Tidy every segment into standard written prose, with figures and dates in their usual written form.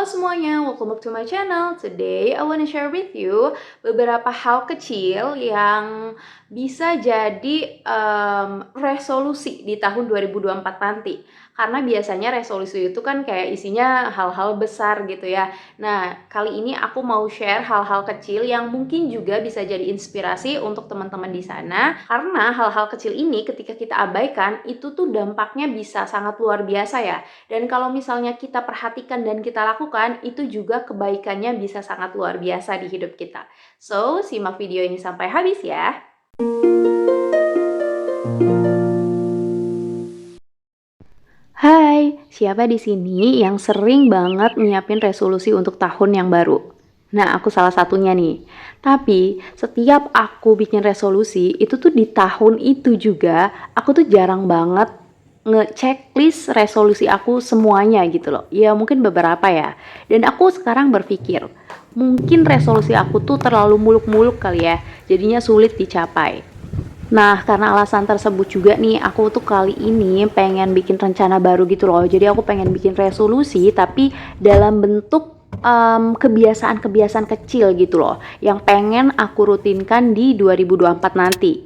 semuanya, welcome back to my channel. Today I wanna share with you beberapa hal kecil yang bisa jadi resolusi di tahun 2024 nanti. Karena biasanya resolusi itu kan kayak isinya hal-hal besar gitu ya. Nah, kali ini aku mau share hal-hal kecil yang mungkin juga bisa jadi inspirasi untuk teman-teman di sana. Karena hal-hal kecil ini ketika kita abaikan, itu tuh dampaknya bisa sangat luar biasa ya. Dan kalau misalnya kita perhatikan dan kita lakukan, itu juga kebaikannya bisa sangat luar biasa di hidup kita. So, simak video ini sampai habis ya. Hai, siapa di sini yang sering banget nyiapin resolusi untuk tahun yang baru? Nah, aku salah satunya nih. Tapi, setiap aku bikin resolusi, itu tuh di tahun itu juga, aku tuh jarang banget nge-checklist resolusi aku semuanya gitu loh. Ya mungkin beberapa ya. Dan aku sekarang berpikir, mungkin resolusi aku tuh terlalu muluk-muluk kali ya. Jadinya sulit dicapai. Nah, karena alasan tersebut juga nih, aku tuh kali ini pengen bikin rencana baru gitu loh. Jadi aku pengen bikin resolusi, tapi dalam bentuk kebiasaan-kebiasaan kecil gitu loh, yang pengen aku rutinkan di 2024 nanti.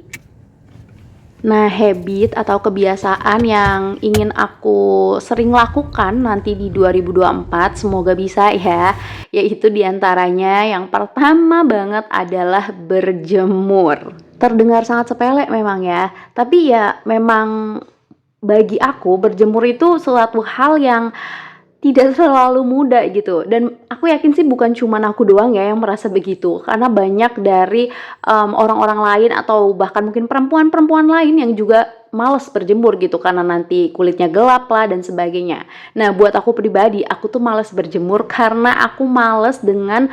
Nah, habit atau kebiasaan yang ingin aku sering lakukan nanti di 2024, semoga bisa ya, yaitu diantaranya yang pertama banget adalah berjemur. Terdengar sangat sepele memang ya, tapi ya memang bagi aku berjemur itu suatu hal yang tidak selalu mudah gitu, dan aku yakin sih bukan cuman aku doang ya yang merasa begitu, karena banyak dari orang-orang lain atau bahkan mungkin perempuan-perempuan lain yang juga males berjemur gitu karena nanti kulitnya gelap lah dan sebagainya. Nah, buat aku pribadi, aku tuh males berjemur karena aku males dengan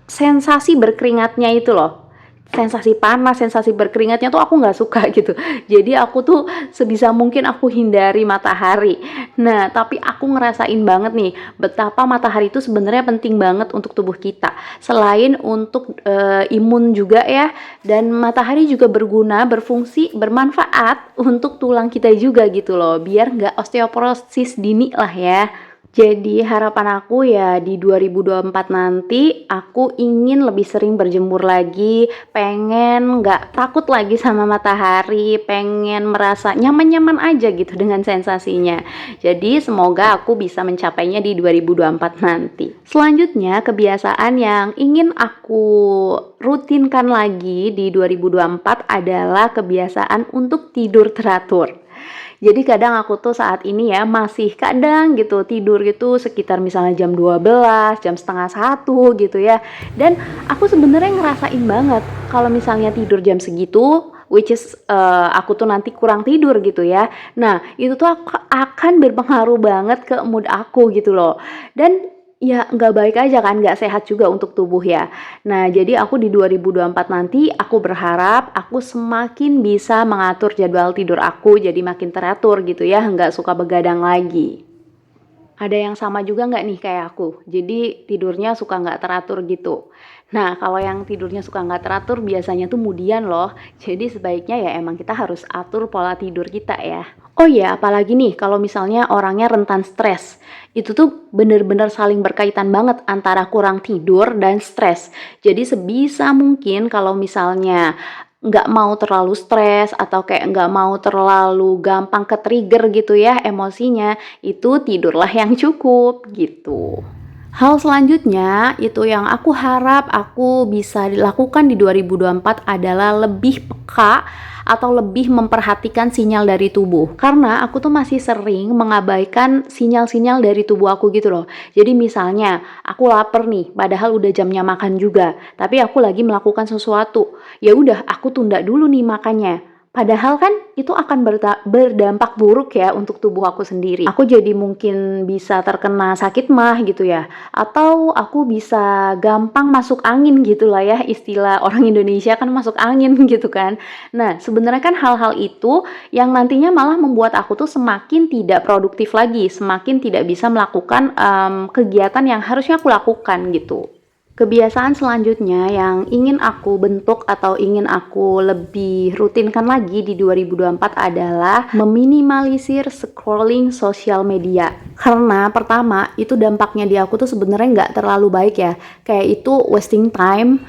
sensasi berkeringatnya itu loh. Sensasi panas, sensasi berkeringatnya tuh aku nggak suka gitu. Jadi aku tuh sebisa mungkin aku hindari matahari. Nah, tapi aku ngerasain banget nih betapa matahari itu sebenarnya penting banget untuk tubuh kita. Selain untuk imun juga ya, dan matahari juga berguna, berfungsi, bermanfaat untuk tulang kita juga gitu loh. Biar nggak osteoporosis dini lah ya. Jadi harapan aku ya di 2024 nanti aku ingin lebih sering berjemur lagi, pengen nggak takut lagi sama matahari, pengen merasa nyaman-nyaman aja gitu dengan sensasinya. Jadi semoga aku bisa mencapainya di 2024 nanti. Selanjutnya kebiasaan yang ingin aku rutinkan lagi di 2024 adalah kebiasaan untuk tidur teratur. Jadi kadang aku tuh saat ini ya masih kadang gitu tidur gitu sekitar misalnya jam 12, jam setengah 1 gitu ya. Dan aku sebenarnya ngerasain banget kalau misalnya tidur jam segitu, which is aku tuh nanti kurang tidur gitu ya. Nah, itu tuh akan berpengaruh banget ke mood aku gitu loh. Dan ya nggak baik aja kan, nggak sehat juga untuk tubuh ya. Nah, jadi aku di 2024 nanti aku berharap aku semakin bisa mengatur jadwal tidur aku jadi makin teratur gitu ya, nggak suka begadang lagi. Ada yang sama juga nggak nih kayak aku? Jadi tidurnya suka nggak teratur gitu. Nah, kalau yang tidurnya suka nggak teratur biasanya tuh kemudian loh. Jadi sebaiknya ya emang kita harus atur pola tidur kita ya. Oh iya, apalagi nih kalau misalnya orangnya rentan stres. Itu tuh bener-bener saling berkaitan banget antara kurang tidur dan stres. Jadi sebisa mungkin kalau misalnya nggak mau terlalu stres atau kayak nggak mau terlalu gampang ke-trigger gitu ya emosinya, itu tidurlah yang cukup gitu. Hal selanjutnya itu yang aku harap aku bisa dilakukan di 2024 adalah lebih peka atau lebih memperhatikan sinyal dari tubuh. Karena aku tuh masih sering mengabaikan sinyal-sinyal dari tubuh aku gitu loh. Jadi misalnya aku lapar nih, padahal udah jamnya makan juga, tapi aku lagi melakukan sesuatu. Ya udah, aku tunda dulu nih makannya. Padahal kan itu akan berdampak buruk ya untuk tubuh aku sendiri. Aku jadi mungkin bisa terkena sakit mah gitu ya. Atau aku bisa gampang masuk angin gitu lah ya, istilah orang Indonesia kan masuk angin gitu kan. Nah, sebenarnya kan hal-hal itu yang nantinya malah membuat aku tuh semakin tidak produktif lagi, semakin tidak bisa melakukan kegiatan yang harusnya aku lakukan gitu. Kebiasaan selanjutnya yang ingin aku bentuk atau ingin aku lebih rutinkan lagi di 2024 adalah meminimalisir scrolling sosial media. Karena pertama, itu dampaknya di aku tuh sebenarnya nggak terlalu baik ya. Kayak itu wasting time.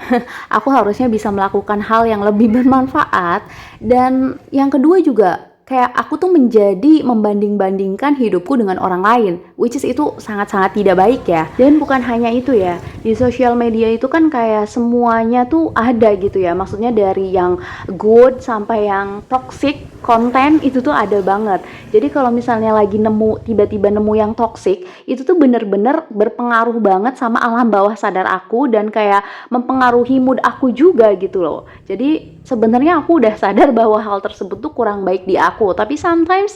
Aku harusnya bisa melakukan hal yang lebih bermanfaat. Dan yang kedua juga, kayak aku tuh menjadi membanding-bandingkan hidupku dengan orang lain, which is itu sangat-sangat tidak baik ya. Dan bukan hanya itu ya, di sosial media itu kan kayak semuanya tuh ada gitu ya, maksudnya dari yang good sampai yang toxic konten itu tuh ada banget. Jadi kalau misalnya lagi tiba-tiba nemu yang toxic, itu tuh bener-bener berpengaruh banget sama alam bawah sadar aku dan kayak mempengaruhi mood aku juga gitu loh. Jadi sebenarnya aku udah sadar bahwa hal tersebut tuh kurang baik di aku, tapi sometimes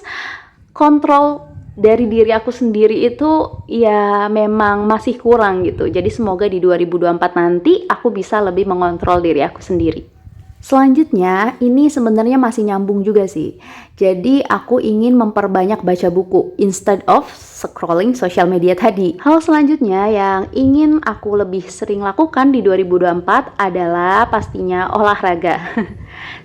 kontrol dari diri aku sendiri itu ya memang masih kurang gitu. Jadi semoga di 2024 nanti aku bisa lebih mengontrol diri aku sendiri. Selanjutnya, ini sebenarnya masih nyambung juga sih. Jadi aku ingin memperbanyak baca buku instead of scrolling social media tadi. Hal selanjutnya yang ingin aku lebih sering lakukan di 2024 adalah pastinya olahraga.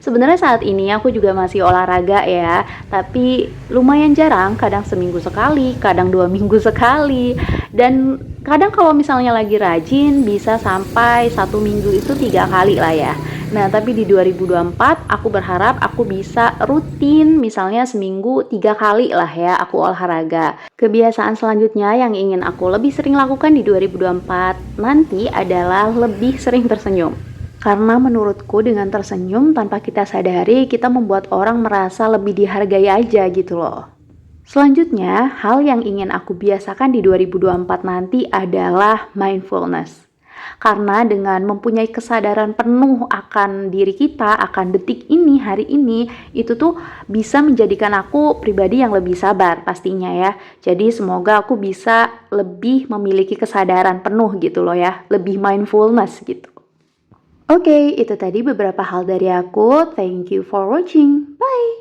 Sebenarnya saat ini aku juga masih olahraga ya, tapi lumayan jarang, kadang seminggu sekali, kadang 2 minggu sekali. Dan kadang kalau misalnya lagi rajin bisa sampai 1 minggu itu 3 kali lah ya. Nah, tapi di 2024 aku berharap aku bisa rutin, misalnya seminggu 3 kali lah ya aku olahraga. Kebiasaan selanjutnya yang ingin aku lebih sering lakukan di 2024 nanti adalah lebih sering tersenyum. Karena menurutku dengan tersenyum tanpa kita sadari, kita membuat orang merasa lebih dihargai aja gitu loh. Selanjutnya, hal yang ingin aku biasakan di 2024 nanti adalah mindfulness. Karena dengan mempunyai kesadaran penuh akan diri kita, akan detik ini, hari ini, itu tuh bisa menjadikan aku pribadi yang lebih sabar pastinya ya. Jadi semoga aku bisa lebih memiliki kesadaran penuh gitu loh ya, lebih mindfulness gitu. Oke, itu tadi beberapa hal dari aku. Thank you for watching. Bye!